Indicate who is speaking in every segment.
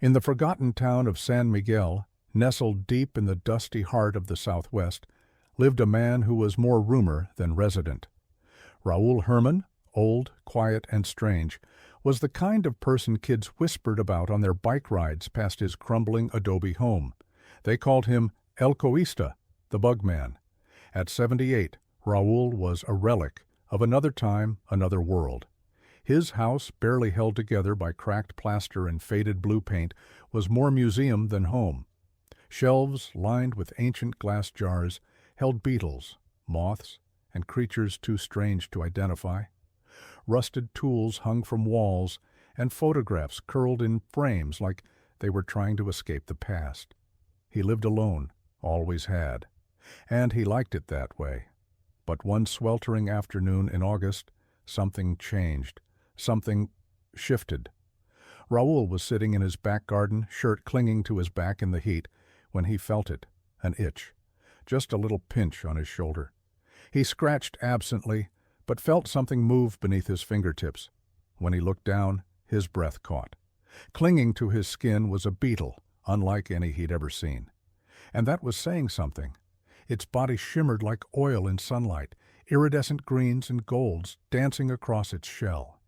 Speaker 1: In the forgotten town of San Miguel, nestled deep in the dusty heart of the Southwest, lived a man who was more rumor than resident. Raul Herman, old, quiet, and strange, was the kind of person kids whispered about on their bike rides past his crumbling adobe home. They called him El Coista, the bug man. At 78, Raul was a relic of another time, another world. His house, barely held together by cracked plaster and faded blue paint, was more museum than home. Shelves lined with ancient glass jars held beetles, moths, and creatures too strange to identify. Rusted tools hung from walls, and photographs curled in frames like they were trying to escape the past. He lived alone, always had, and he liked it that way. But one sweltering afternoon in August, something changed. Something shifted. Raul was sitting in his back garden, shirt clinging to his back in the heat, when he felt it, an itch, just a little pinch on his shoulder. He scratched absently, but felt something move beneath his fingertips. When he looked down, his breath caught. Clinging to his skin was a beetle, unlike any he'd ever seen. And that was saying something. Its body shimmered like oil in sunlight, iridescent greens and golds dancing across its shell.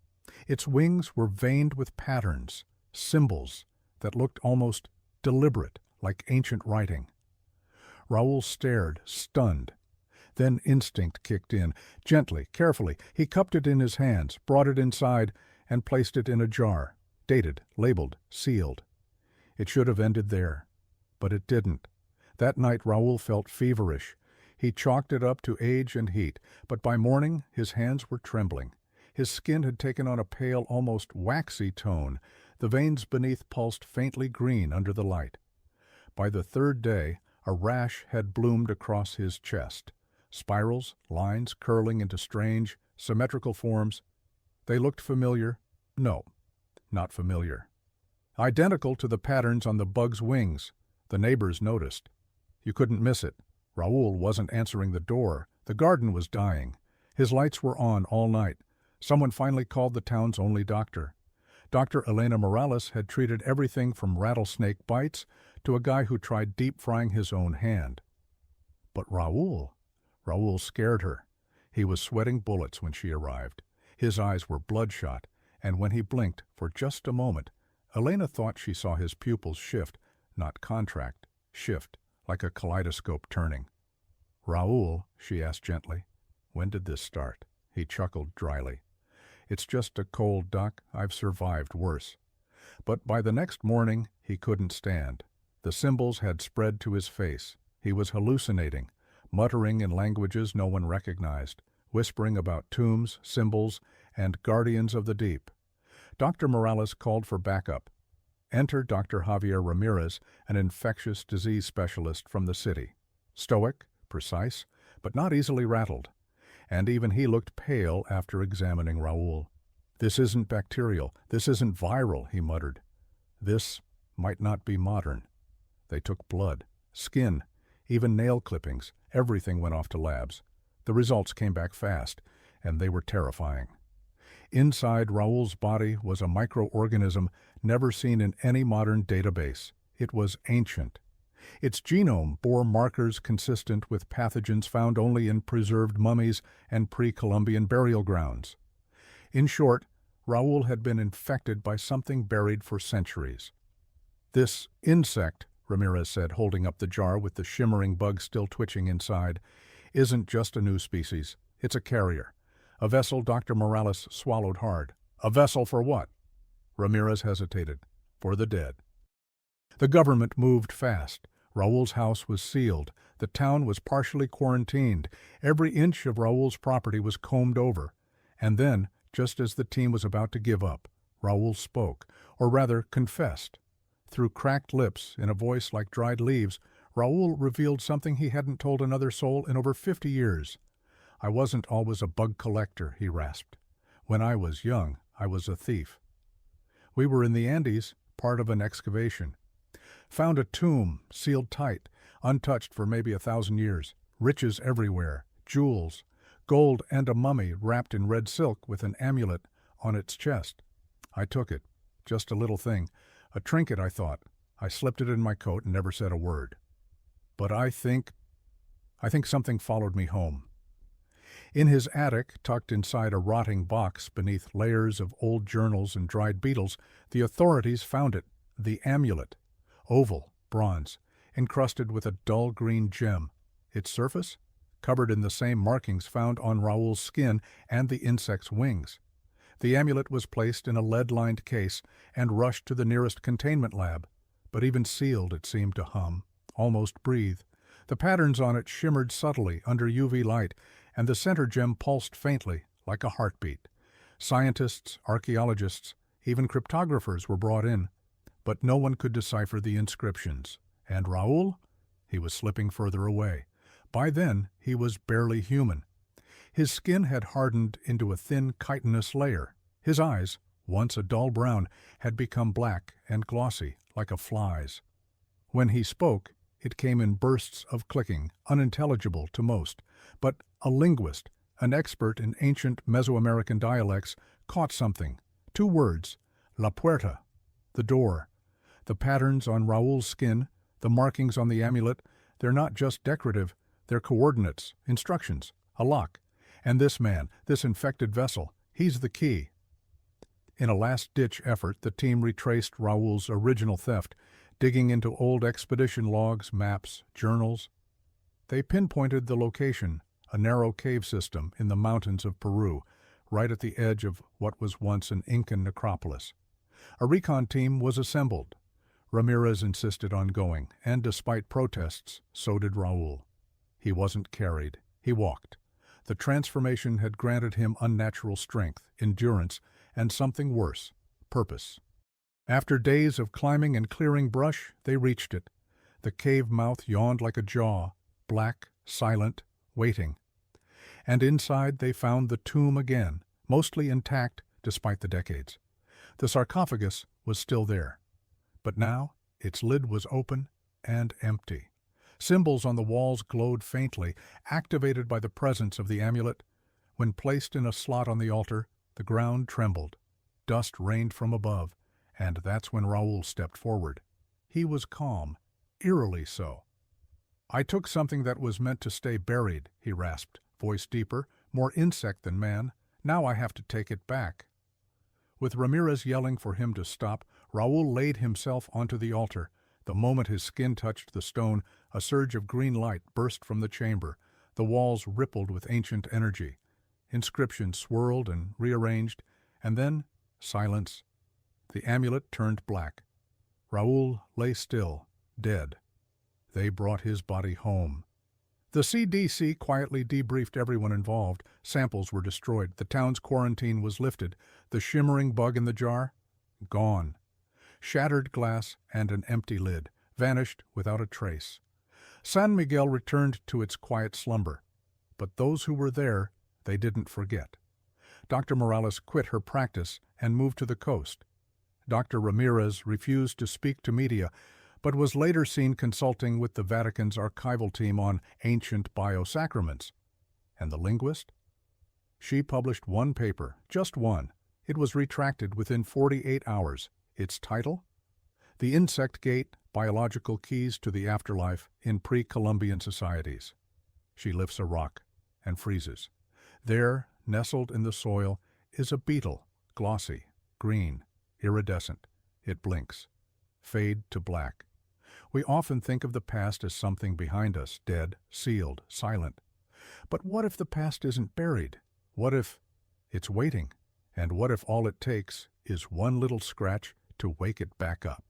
Speaker 1: Its wings were veined with patterns, symbols that looked almost deliberate, like ancient writing. Raul stared, stunned. Then instinct kicked in. Gently, carefully, he cupped it in his hands, brought it inside, and placed it in a jar, dated, labeled, sealed. It should have ended there, but it didn't. That night Raul felt feverish. He chalked it up to age and heat, but by morning his hands were trembling. His skin had taken on a pale, almost waxy tone. The veins beneath pulsed faintly green under the light. By the third day, a rash had bloomed across his chest. Spirals, lines curling into strange, symmetrical forms. They looked familiar. No, not familiar. Identical to the patterns on the bug's wings. The neighbors noticed. You couldn't miss it. Raul wasn't answering the door. The garden was dying. His lights were on all night. Someone finally called the town's only doctor. Dr. Elena Morales had treated everything from rattlesnake bites to a guy who tried deep-frying his own hand. But Raul scared her. He was sweating bullets when she arrived. His eyes were bloodshot, and when he blinked for just a moment, Elena thought she saw his pupils shift, not contract, shift, like a kaleidoscope turning. "Raul," she asked gently, "when did this start?" He chuckled dryly. "It's just a cold, Doc. I've survived worse." But by the next morning, he couldn't stand. The symbols had spread to his face. He was hallucinating, muttering in languages no one recognized, whispering about tombs, symbols, and guardians of the deep. Dr. Morales called for backup. Enter Dr. Javier Ramirez, an infectious disease specialist from the city. Stoic, precise, but not easily rattled. And even he looked pale after examining Raul. "This isn't bacterial. This isn't viral," he muttered. "This might not be modern." They took blood, skin, even nail clippings. Everything went off to labs. The results came back fast, and they were terrifying. Inside Raul's body was a microorganism never seen in any modern database. It was ancient. Its genome bore markers consistent with pathogens found only in preserved mummies and pre-Columbian burial grounds. In short, Raul had been infected by something buried for centuries. "This insect," Ramirez said, holding up the jar with the shimmering bug still twitching inside, "isn't just a new species. It's a carrier. A vessel." Dr. Morales swallowed hard. "A vessel for what?" Ramirez hesitated. "For the dead." The government moved fast. Raul's house was sealed. The town was partially quarantined. Every inch of Raul's property was combed over. And then, just as the team was about to give up, Raul spoke, or rather confessed. Through cracked lips, in a voice like dried leaves, Raul revealed something he hadn't told another soul in over 50 years. "I wasn't always a bug collector," he rasped. "When I was young, I was a thief. We were in the Andes, part of an excavation. Found a tomb, sealed tight, untouched for maybe 1,000 years. Riches everywhere, jewels, gold, and a mummy wrapped in red silk with an amulet on its chest. I took it, just a little thing, A trinket, I thought. I slipped it in my coat and never said a word. But I think something followed me home. In his attic, tucked inside a rotting box beneath layers of old journals and dried beetles, the authorities found it, the amulet, oval, bronze, encrusted with a dull green gem. Its surface? Covered in the same markings found on Raul's skin and the insect's wings. The amulet was placed in a lead-lined case and rushed to the nearest containment lab, but even sealed it seemed to hum, almost breathe. The patterns on it shimmered subtly under UV light, and the center gem pulsed faintly, like a heartbeat. Scientists, archaeologists, even cryptographers were brought in, but no one could decipher the inscriptions. And Raul? He was slipping further away. By then, he was barely human. His skin had hardened into a thin chitinous layer. His eyes, once a dull brown, had become black and glossy, like a fly's. When he spoke, it came in bursts of clicking, unintelligible to most, but a linguist, an expert in ancient Mesoamerican dialects, caught something. 2 words, La Puerta, the door. The patterns on Raul's skin, the markings on the amulet, they're not just decorative, they're coordinates, instructions, a lock. And this man, this infected vessel, he's the key. In a last-ditch effort, the team retraced Raul's original theft, digging into old expedition logs, maps, journals. They pinpointed the location, a narrow cave system in the mountains of Peru, right at the edge of what was once an Incan necropolis. A recon team was assembled. Ramirez insisted on going, and despite protests, so did Raul. He wasn't carried. He walked. The transformation had granted him unnatural strength, endurance, and something worse, purpose. After days of climbing and clearing brush, they reached it. The cave mouth yawned like a jaw, black, silent, waiting. And inside they found the tomb again, mostly intact despite the decades. The sarcophagus was still there. But now its lid was open and empty. Symbols on the walls glowed faintly, activated by the presence of the amulet. When placed in a slot on the altar, the ground trembled. Dust rained from above, and that's when Raul stepped forward. He was calm, eerily so. "I took something that was meant to stay buried," he rasped, voice deeper, more insect than man. "Now I have to take it back." With Ramirez yelling for him to stop, Raul laid himself onto the altar. The moment his skin touched the stone, a surge of green light burst from the chamber. The walls rippled with ancient energy. Inscriptions swirled and rearranged, and then silence. The amulet turned black. Raul lay still, dead. They brought his body home. The CDC quietly debriefed everyone involved. Samples were destroyed. The town's quarantine was lifted. The shimmering bug in the jar? Gone. Shattered glass and an empty lid, vanished without a trace. San Miguel returned to its quiet slumber. But those who were there, they didn't forget. Dr. Morales quit her practice and moved to the coast. Dr. Ramirez refused to speak to media, but was later seen consulting with the Vatican's archival team on ancient biosacraments. And the linguist? She published one paper, just one. It was retracted within 48 hours. Its title? The Insect Gate, Biological Keys to the Afterlife in Pre-Columbian Societies. She lifts a rock and freezes. There, nestled in the soil, is a beetle, glossy, green, iridescent. It blinks. Fade to black. We often think of the past as something behind us, dead, sealed, silent. But what if the past isn't buried? What if it's waiting? And what if all it takes is one little scratch to wake it back up?